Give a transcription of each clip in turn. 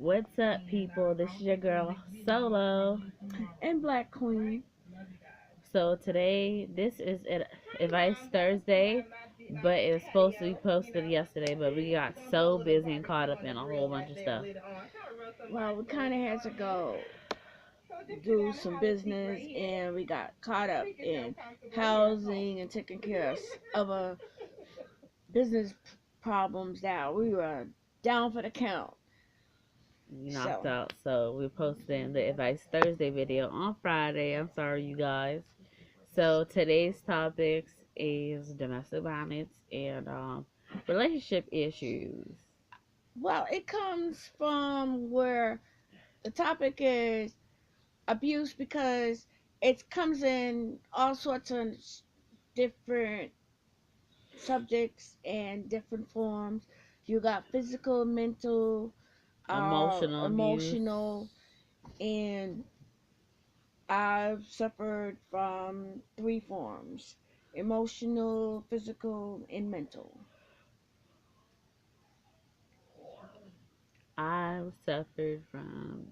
What's up, people? This is your girl Solo. And Black Queen. So today, this is Advice Thursday, but it was supposed to be posted yesterday, but we got so busy and caught up in a whole bunch of stuff. Well, we kind of had to go do some business, and we got caught up in housing and taking care of other business problems that we were down for the count. We knocked So, out, so we're posting the Advice Thursday video on Friday. I'm sorry, you guys. So today's topics is domestic violence and relationship issues. well, it comes from where the topic is abuse because it comes in all sorts of different subjects and different forms. You got physical, mental, Emotional abuse. emotional, and I've suffered from three forms: emotional, physical, and mental. I've suffered from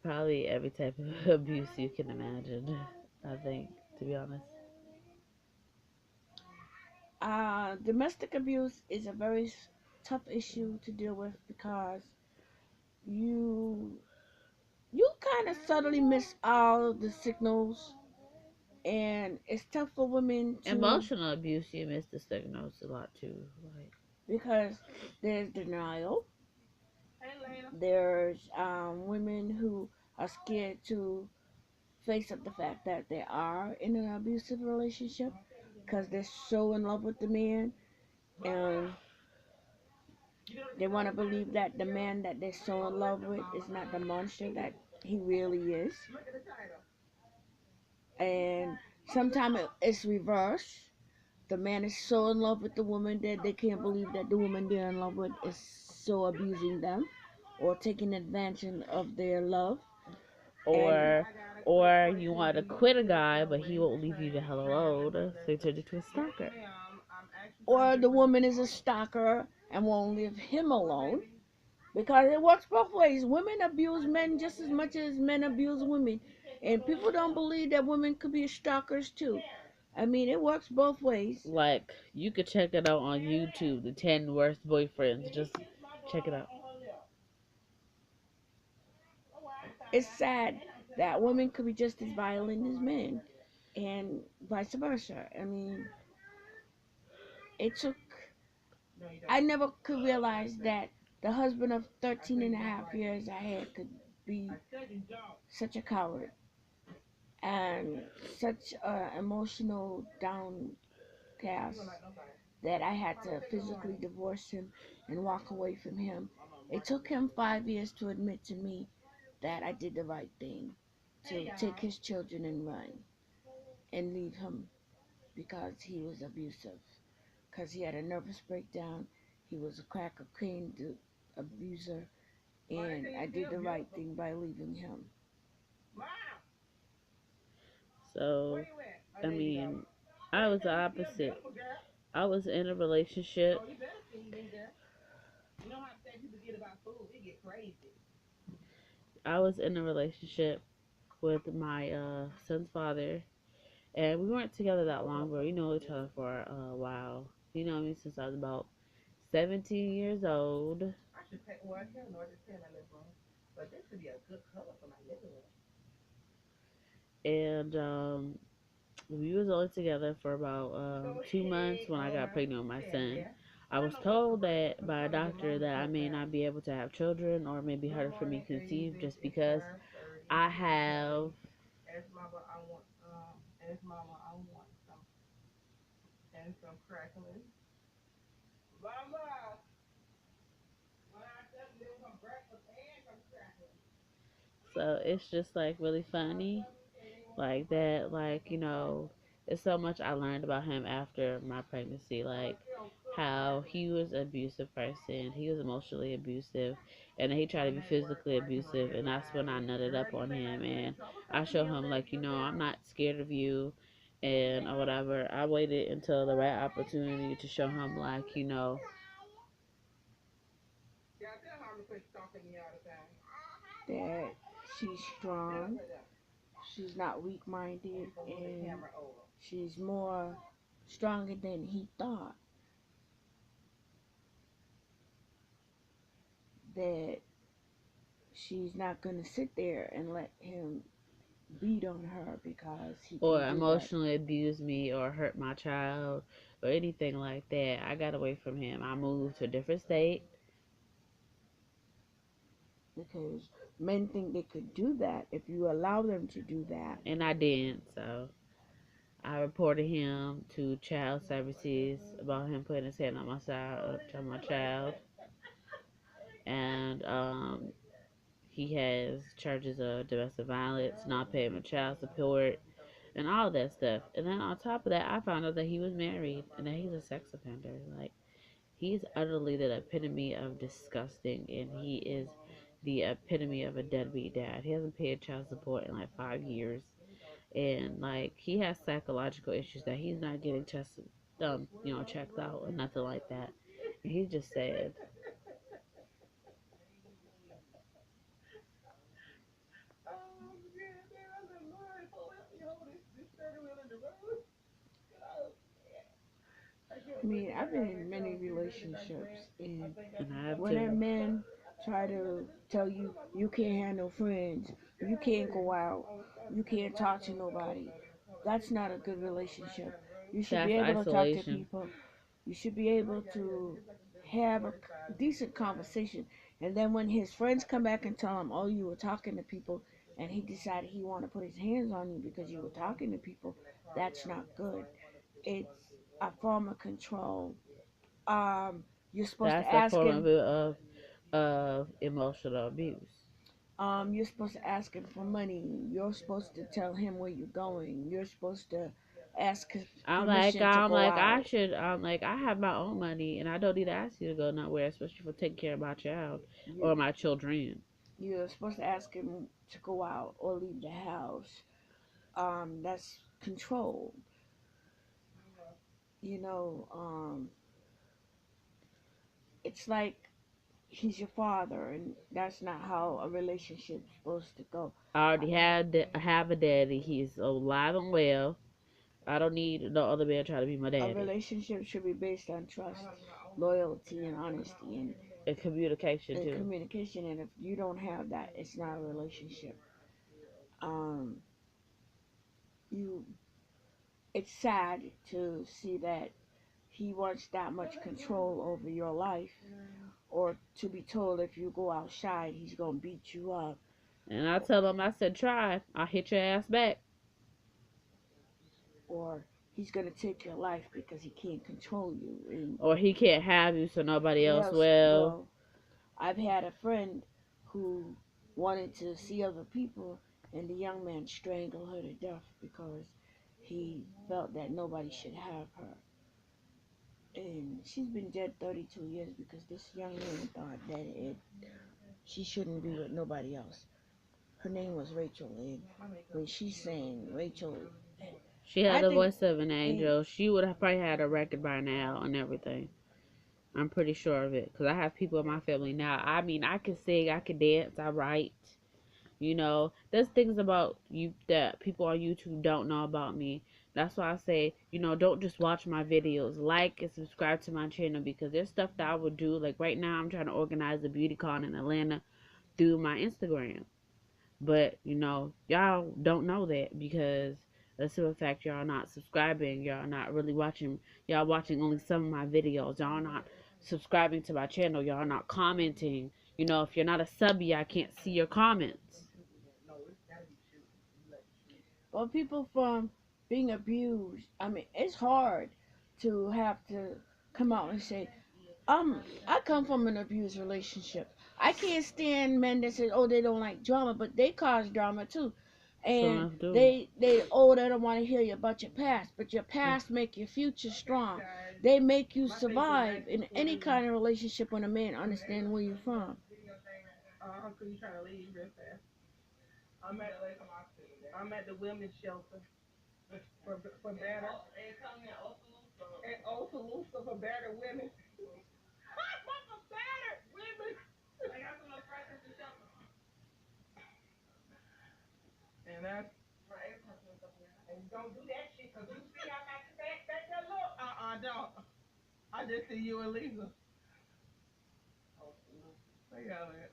probably every type of abuse you can imagine. I think, to be honest. Domestic abuse is a very tough issue to deal with because you you kind of subtly miss all the signals, and it's tough for women to Emotional abuse, you miss the signals a lot too. Like, because there's denial. There's women who are scared to face up the fact that they are in an abusive relationship because they're so in love with the man, and they want to believe that the man that they're so in love with is not the monster that he really is. And sometimes it's reverse. The man is so in love with the woman that they can't believe that the woman they're in love with is so abusing them or taking advantage of their love. And or, or you want to quit a guy, but he won't leave you the hell alone, so you turn into a stalker. or the woman is a stalker and won't leave him alone because it works both ways. Women abuse men just as much as men abuse women, and people don't believe that women could be stalkers too. I mean, it works both ways. Like, you could check it out on YouTube, the 10 worst boyfriends. Just check it out. It's sad that women could be just as violent as men, and vice versa. I mean, it took. I never could realize that the husband of 13 and a half years I had could be such a coward and such an emotional downcast that I had to physically divorce him and walk away from him. It took him 5 years to admit to me that I did the right thing, to take his children and run and leave him because he was abusive, because he had a nervous breakdown. He was a crack cocaine abuser, and I did the right thing by leaving him. So, I mean, I was the opposite. I was in a relationship. I was in a relationship with my son's father, and we weren't together that long, but we know each other for a while. He known me since I was about 17 years old, and we was only together for about 2 months when I got pregnant with my son. I was told that by a doctor that I may not be able to have children, or it may be harder for me to conceive, just because I have so it's just like really funny like that, like, it's so much I learned about him after my pregnancy, like how he was an abusive person, he was emotionally abusive, and he tried to be physically abusive, and that's when I nutted up on him, and I showed him, like, I'm not scared of you, and or whatever. I waited until the right opportunity to show him, like, that she's strong, she's not weak minded, and she's more stronger than he thought. That she's not gonna sit there and let him beat on her because he or can do that. emotionally abuse me or hurt my child or anything like that. I got away from him. I moved to a different state. Because men think they could do that if you allow them to do that. And I didn't. So I reported him to child services about him putting his hand on my child, and he has charges of domestic violence, not paying my child support, and all that stuff. And then on top of that, I found out that he was married and that he's a sex offender. Like, he's utterly the epitome of disgusting, and he is the epitome of a deadbeat dad. He hasn't paid child support in like 5 years, and like he has psychological issues that he's not getting tested, checked out or nothing like that. And he's just sad. I mean, I've been in many relationships, and And I have when a to. man try to tell you you can't have no friends, you can't go out, you can't talk to nobody, that's not a good relationship. You should be That's able to talk to isolation. people. You should be able to have a decent conversation. And then when his friends come back and tell him, "Oh, you were talking to people," and he decided he want to put his hands on you because you were talking to people, that's not good. It's a form of control. You're supposed to That's a ask form him. of emotional abuse. You're supposed to ask him for money. You're supposed to tell him where you're going. You're supposed to ask his I'm like, permission to I'm go like, out. I'm like, I have my own money, and I don't need to ask you to go nowhere, especially for taking care of my child You, or my children. you're supposed to ask him to go out or leave the house. That's control. You know, it's like he's your father, and that's not how a relationship's supposed to go. I already have a daddy. He's alive and well. I don't need no other man trying to be my A daddy. relationship should be based on trust, loyalty, and honesty, And communication and too. communication. And if you don't have that, it's not a relationship. Um, you, it's sad to see that he wants that much control over your life, or to be told if you go outside, he's gonna beat you up, And I tell him, I said, try. I'll hit your ass back. or he's gonna take your life because he can't control you. And Or he can't have you, so nobody else else, will. well, I've had a friend who wanted to see other people, and the young man strangled her to death because he felt that nobody should have her. And she's been dead 32 years because this young man thought that she shouldn't be with nobody else. Her name was Rachel, and when she's saying Rachel, She had I the think, voice of an and angel. She would have probably had a record by now and everything. I'm pretty sure of it. Because I have people in my family now. I mean, I can sing, I can dance, I write. There's things about you that people on YouTube don't know about me. That's why I say, don't just watch my videos. Like and subscribe to my channel because there's stuff that I would do. Like right now, I'm trying to organize a beauty con in Atlanta through my Instagram. But, y'all don't know that because the simple fact y'all not subscribing, y'all not really watching, y'all watching only some of my videos, y'all not subscribing to my channel, y'all not commenting. If you're not a subby, I can't see your comments. well, people from being abused, I mean, it's hard to have to come out and say, I come from an abused relationship. I can't stand men that say, oh, they don't like drama, but they cause drama too. Sure And enough, do. they don't want to hear you about your past, but your past make your future strong. They make you survive in any kind of relationship when a man understand where you're from. And that's and don't do that shit, cause you see how my back there look. Don't. I just see you and Lisa. They got it.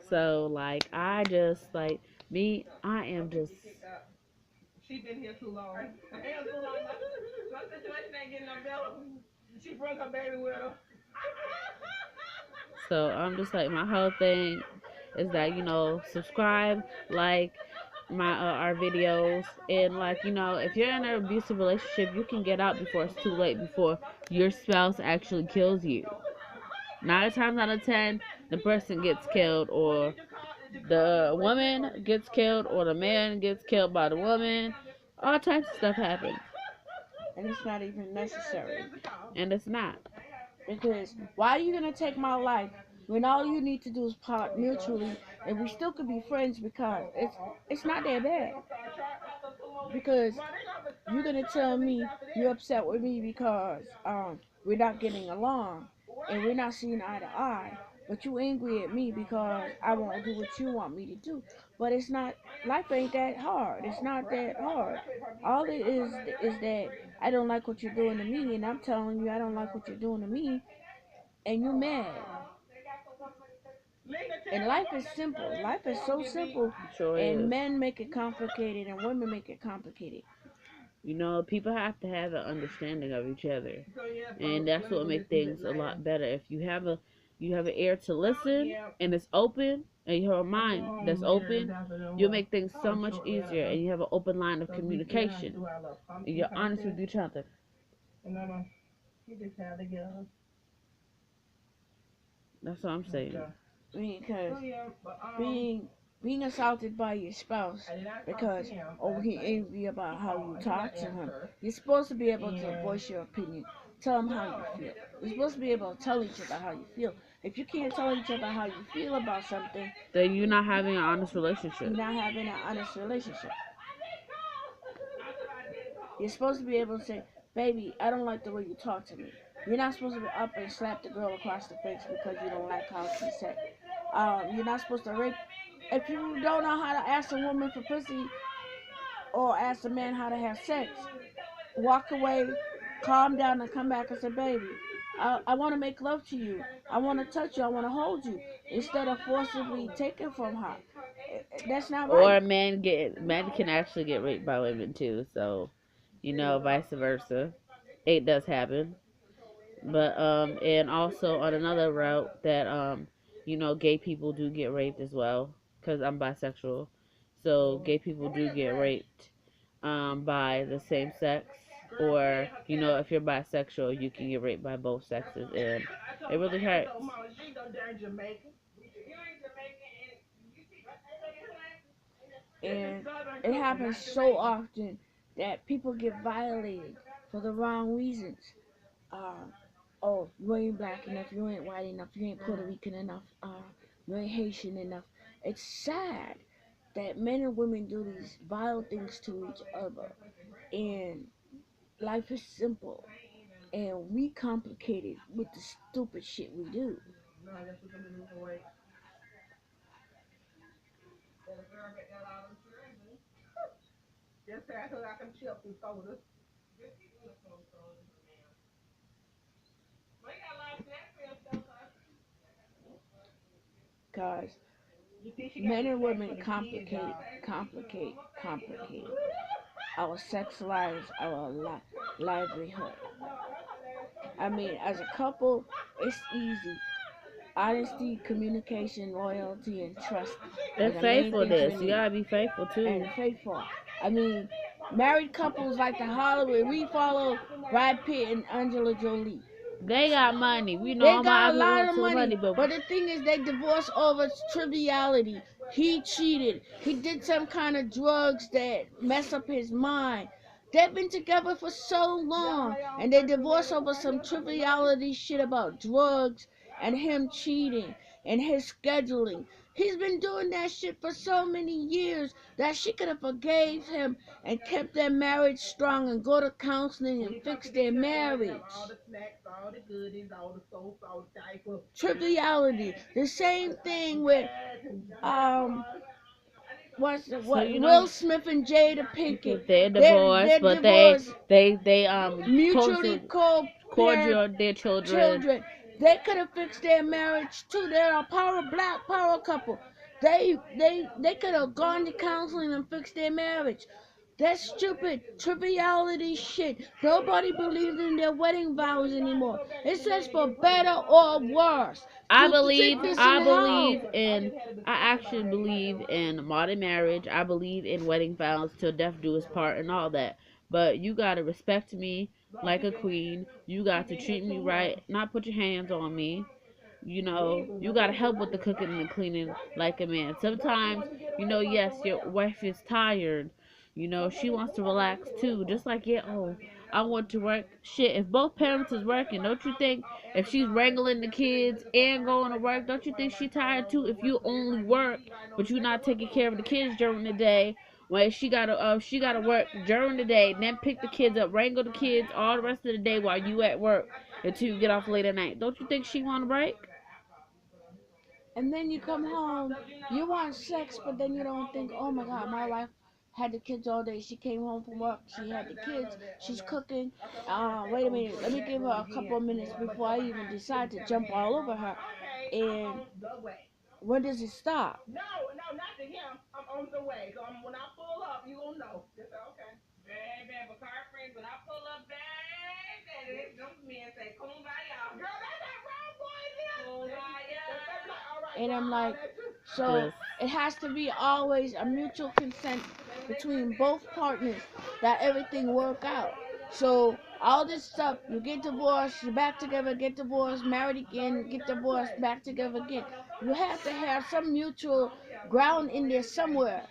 So like I just like me, I am just She been here too long. My situation ain't getting no better. She brought her baby with her. so I'm just like my whole thing is that subscribe, like my our videos, and like if you're in an abusive relationship, you can get out before it's too late, before your spouse actually kills you. 9 times out of 10, the person gets killed, or the woman gets killed, or the man gets killed by the woman. All types of stuff happens. And it's not even necessary. And it's not. Because why are you going to take my life when all you need to do is part mutually, and we still could be friends, because it's not that bad. Because you're going to tell me you're upset with me because we're not getting along and we're not seeing eye to eye, but you angry at me because I won't do what you want me to do. But it's not, life ain't that hard. It's not that hard. All it is that I don't like what you're doing to me, and I'm telling you I don't like what you're doing to me, and you're mad. And life is simple. Life is so simple. Sure and is. Men make it complicated and women make it complicated. People have to have an understanding of each other, and that's what makes things a lot better. If you have an ear to listen, and it's open, and you have a mind that's open, you'll make things so much easier, and you have an open line of communication, and you're honest with each other. That's what I'm saying. Because being assaulted by your spouse because he angry about how you talk to him, you're supposed to be able to voice your opinion, tell him how you feel. You're supposed to be able to tell each other how you feel. If you can't tell each other how you feel about something, then you're not having an honest relationship. You're not having an honest relationship. You're supposed to be able to say, baby, I don't like the way you talk to me. You're not supposed to be up and slap the girl across the face because you don't like how she said. You're not supposed to rape. If you don't know how to ask a woman for pussy or ask a man how to have sex, walk away, calm down, and come back and say, baby, I want to make love to you. I want to touch you. I want to hold you. Instead of forcibly taking from her. That's not right. Or men can actually get raped by women too. So, vice versa. It does happen. But and also on another route that gay people do get raped as well, because I'm bisexual. So gay people do get raped by the same sex, or if you're bisexual, you can get raped by both sexes, and it really hurts. And it happens so often that people get violated for the wrong reasons. Oh, you ain't black enough, you ain't white enough, you ain't Puerto Rican enough, you ain't Haitian enough. It's sad that men and women do these vile things to each other. And life is simple. And we complicate it with the stupid shit we do. Because men and women complicate. Our sex lives, our livelihood. I mean, as a couple, it's easy. Honesty, communication, loyalty, and trust. And faithfulness. You gotta be faithful too. And faithful. I mean, married couples like the Hollywood, we follow Brad Pitt and Angela Jolie. They got money. We know they got a lot of money. But the thing is, they divorced over triviality. He cheated. He did some kind of drugs that mess up his mind. They've been together for so long, and they divorced over some triviality shit about drugs and him cheating. and his scheduling. He's been doing that shit for so many years that she could have forgave him and kept their marriage strong and go to counseling and fix their marriage. All the snacks, all the goodies, all the soap, all the diapers. Triviality. The same thing with So you know, Will Smith and Jada Pinkett. they're divorced, They're but divorced. they Mutually cordial co-parent their children. children. They could have fixed their marriage too. They're a black power couple. They could have gone to counseling and fixed their marriage. That's stupid triviality shit. Nobody believes in their wedding vows anymore. It says for better or worse. I Through believe sickness I and believe health. in I actually believe in modern marriage. I believe in wedding vows till death do us part and all that. But you gotta respect me like a queen. You got to treat me right, not put your hands on me. You know, you gotta help with the cooking and the cleaning like a man. Sometimes, you know, yes, your wife is tired. You know, she wants to relax too. Just like, yeah, oh, I want to work. Shit, if both parents is working, don't you think if she's wrangling the kids and going to work, don't you think she tired too? If you only work, but you're not taking care of the kids during the day, when she gotta work during the day, then pick the kids up, wrangle the kids all the rest of the day while you at work until you get off late at night. Don't you think she want a break? And then you come home, you want sex, but then you don't think, oh my God, my wife had the kids all day. She came home from work, she had the kids, she's cooking. Wait a minute, let me give her a couple of minutes before I even decide to jump all over her. And when does it stop? No, not to him. I'm on the way. So when I pull up, you gonna know. Just say, okay. Baby, but car friends, when I pull up, baby, them men say, kumbaya. Girl, that's that wrong boy here. Kumbaya. And I'm like, so Yes. it has to be always a mutual consent between both partners that everything work out. So all this stuff, you get divorced, you're back together, get divorced, married again, get divorced, back together again. You have to have some mutual ground in there somewhere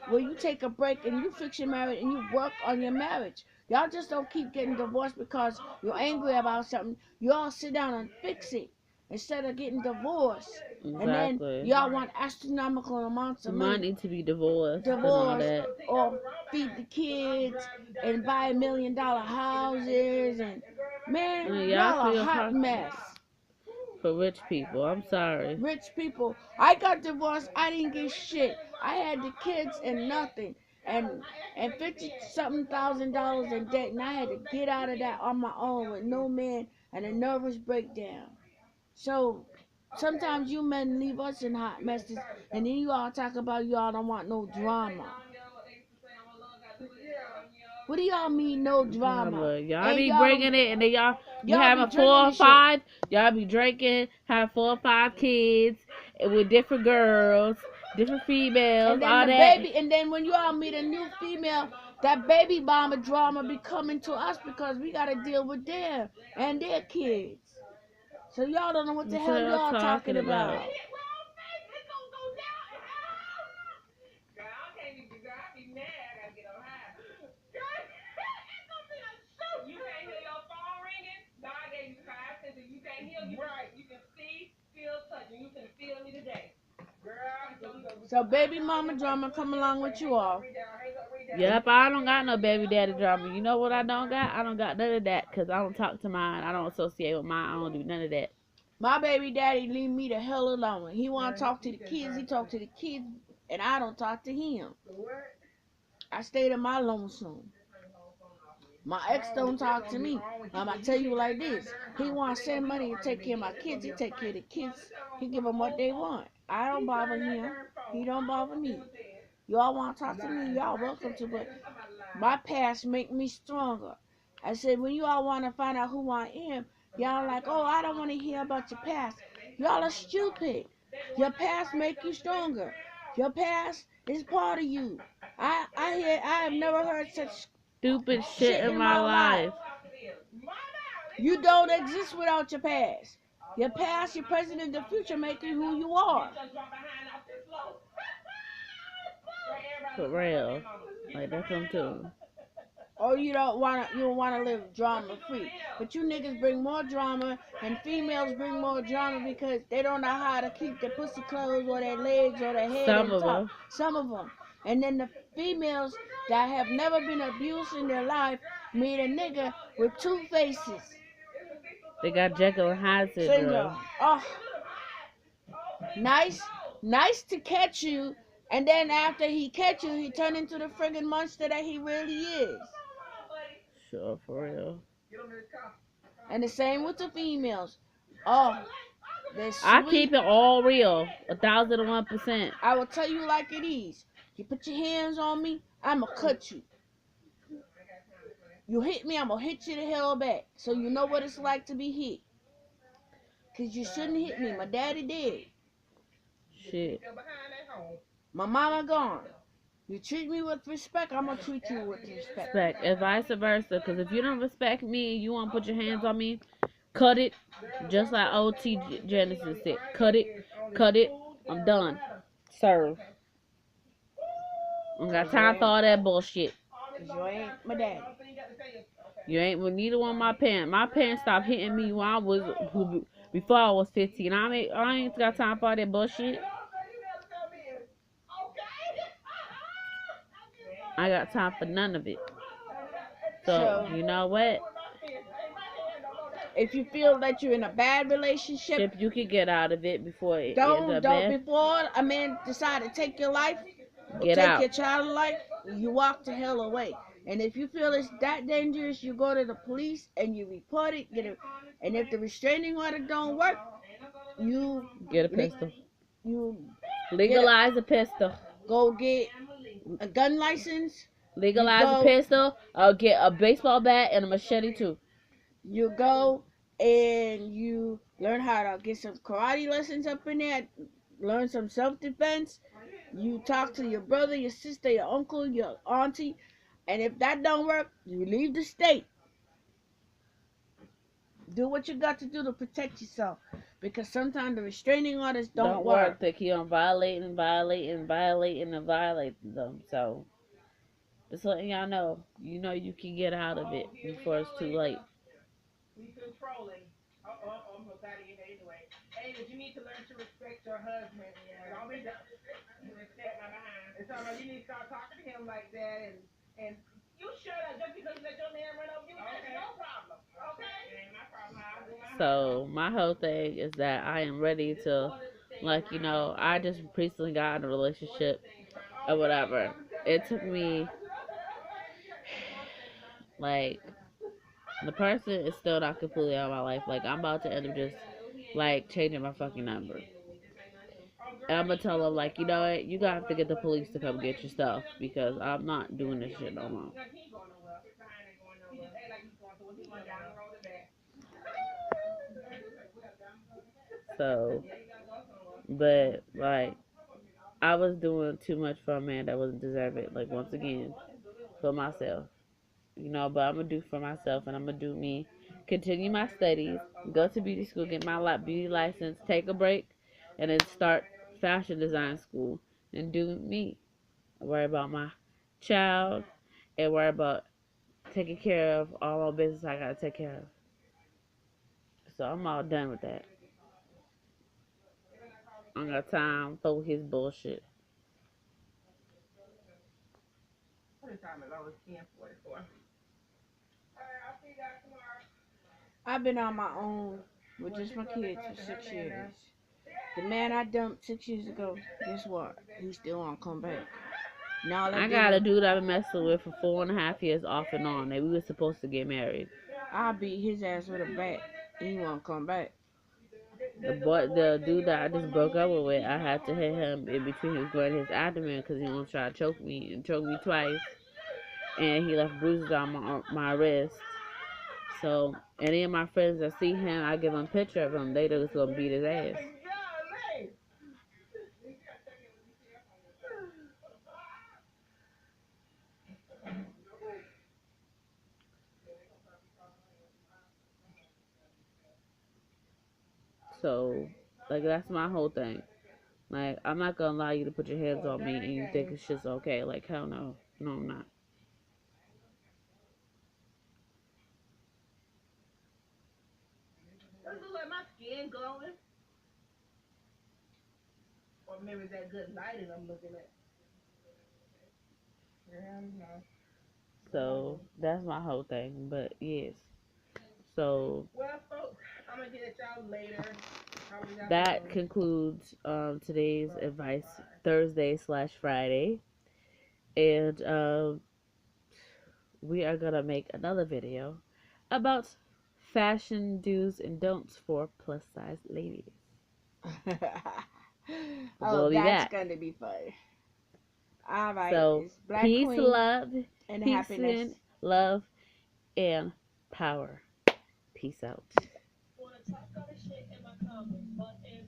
where you take a break and you fix your marriage and you work on your marriage. Y'all just don't keep getting divorced because you're angry about something. You all sit down and fix it instead of getting divorced. And then Exactly. y'all want astronomical amounts of money. Money to be divorced and all that. Or feed the kids and buy $1 million houses and man, Y'all y'all a feel hot mess. For rich people, I'm sorry. Rich people. I got divorced. I didn't get shit. I had the kids and nothing, and 50 something $1,000 in debt, and I had to get out of that on my own with no man and a nervous breakdown. So sometimes you men leave us in hot messes, and then you all talk about y'all don't want no drama. What do y'all mean no drama? Y'all be bringing it, and then y'all be have a 4 drinking or this shit. 5. Y'all be drinking, have 4 or 5 kids with different girls, different females, And then all the that. baby, and then when you all meet a new female, that baby mama drama be coming to us because we gotta deal with them and their kids. So y'all don't know what the That's hell what I'm y'all talking about. Girl, I can't even, girl, I be mad. I gotta get on high. Girl, it's gonna be a shoot. You can't hear your phone ringing. God gave you 5 senses. You can't hear. Right. You can see, feel, touch, and you can feel me today. So baby mama drama come along with you all. Yep, I don't got no baby daddy drama. You know what I don't got? I don't got none of that because I don't talk to mine. I don't associate with mine. I don't do none of that. My baby daddy leave me the hell alone. He want to talk to the kids. He talk to the kids, and I don't talk to him. I stayed in my lonesome. My ex don't talk to me. I tell you like this. He want to send money to take care of my kids. He take care of the kids. He give them what they want. I don't bother him. He don't bother me. Y'all want to talk to me? Y'all welcome to, but my past make me stronger. I said, when you all want to find out who I am, y'all like, oh, I don't want to hear about your past. Y'all are stupid. Your past make you stronger. Your past is part of you. I have never heard such Stupid shit in my life. You don't exist without your past. Your past, your present, and the future make you who you are. For real. Like, that's them too. or you don't wanna live drama free. But you niggas bring more drama, and females bring more drama because they don't know how to keep their pussy closed or their legs or their head Some and of top. them. Some of them. And then the females that have never been abused in their life meet a nigga with two faces. They got Jekyll and Hyde Syndrome. syndrome. Oh, nice, nice to catch you, and then after he catch you, he turn into the friggin' monster that he really is. Sure, for real. And the same with the females. Oh, they're I sweet. keep it all real. 1,001%. I will tell you like it is. You put your hands on me, I'ma cut you. You hit me, I'ma hit you the hell back. So you know what it's like to be hit. Cause you shouldn't hit me. My daddy did. Shit. My mama gone. You treat me with respect, I'm gonna treat you with respect. Respect. And vice versa. Because if you don't respect me and you want to put your hands on me, cut it. Just like OT Genesis said. Cut it. Cut it. I'm done. Serve. I don't got time for all that bullshit. Cause you ain't my daddy. You ain't with neither one of my parents. My parents stopped hitting me when before I was 15. I ain't got time for all that bullshit. I got time for none of it. So you know what? If you feel that you're in a bad relationship, If you can get out of it before it ends don't up bad, before a man decide to take your life, or get take out. your child's life, you walk the hell away. And if you feel it's that dangerous, you go to the police and you report it. And if the restraining order don't work, you Get a pistol. you Legalize a pistol. go get a gun license. Legalize a pistol. I'll get a baseball bat and a machete too. You go and you learn how to get some karate lessons up in there. Learn some self-defense. You talk to your brother, your sister, your uncle, your auntie. And if that don't work, you leave the state. Do what you got to do to protect yourself. Because sometimes the restraining orders don't work. They keep on violating them. So, just letting y'all know, you can get out of it before it's too late. I'm so tired of you anyway. Hey, but you need to learn to respect your husband. Don't be respect my behind. And so you need to start talking to him like that, and you shut up just because you let your man run over you. That's no problem. Okay? Ain't my problem. I'll do my So my whole thing is that I am ready to, I just recently got in a relationship or whatever. It took me, like, the person is still not completely out of my life. Like, I'm about to end up just, changing my fucking number. And I'm gonna tell them, you know what, you gotta have to get the police to come get your stuff because I'm not doing this shit no more. So, but, I was doing too much for a man that wasn't deserving. Once again, for myself. But I'm going to do for myself and I'm going to do me. Continue my studies, go to beauty school, get my beauty license, take a break, and then start fashion design school and do me. Worry about my child and worry about taking care of all my business I got to take care of. So I'm all done with that. I don't got time for his bullshit. I've been on my own with just my kids for 6 years. The man I dumped 6 years ago, guess what? He still won't come back. Now I got a dude I've been messing with for 4.5 years off and on. And we were supposed to get married. I beat his ass with a bat. He won't come back. The dude that I just broke up with, I had to hit him in between his groin and his abdomen because he was trying to choke me and choke me twice. And he left bruises on my wrist. So any of my friends that see him, I give them a picture of him. They just gonna beat his ass. So, that's my whole thing. I'm not gonna allow you to put your hands on me and you think it's just okay. Hell no. No, I'm not. skin glowing? Or maybe it's that good lighting I'm looking at. Yeah, no. So that's my whole thing. But yes. So Well, folks, I'm gonna get at y'all later. How was y'all that doing? concludes today's advice Thursday/Friday. And we are gonna make another video about fashion do's and don'ts for plus size ladies. Oh, We'll be that's back. gonna be fun. All right, So it's Black peace, Queen love, and peace happiness. and love and power. Peace out.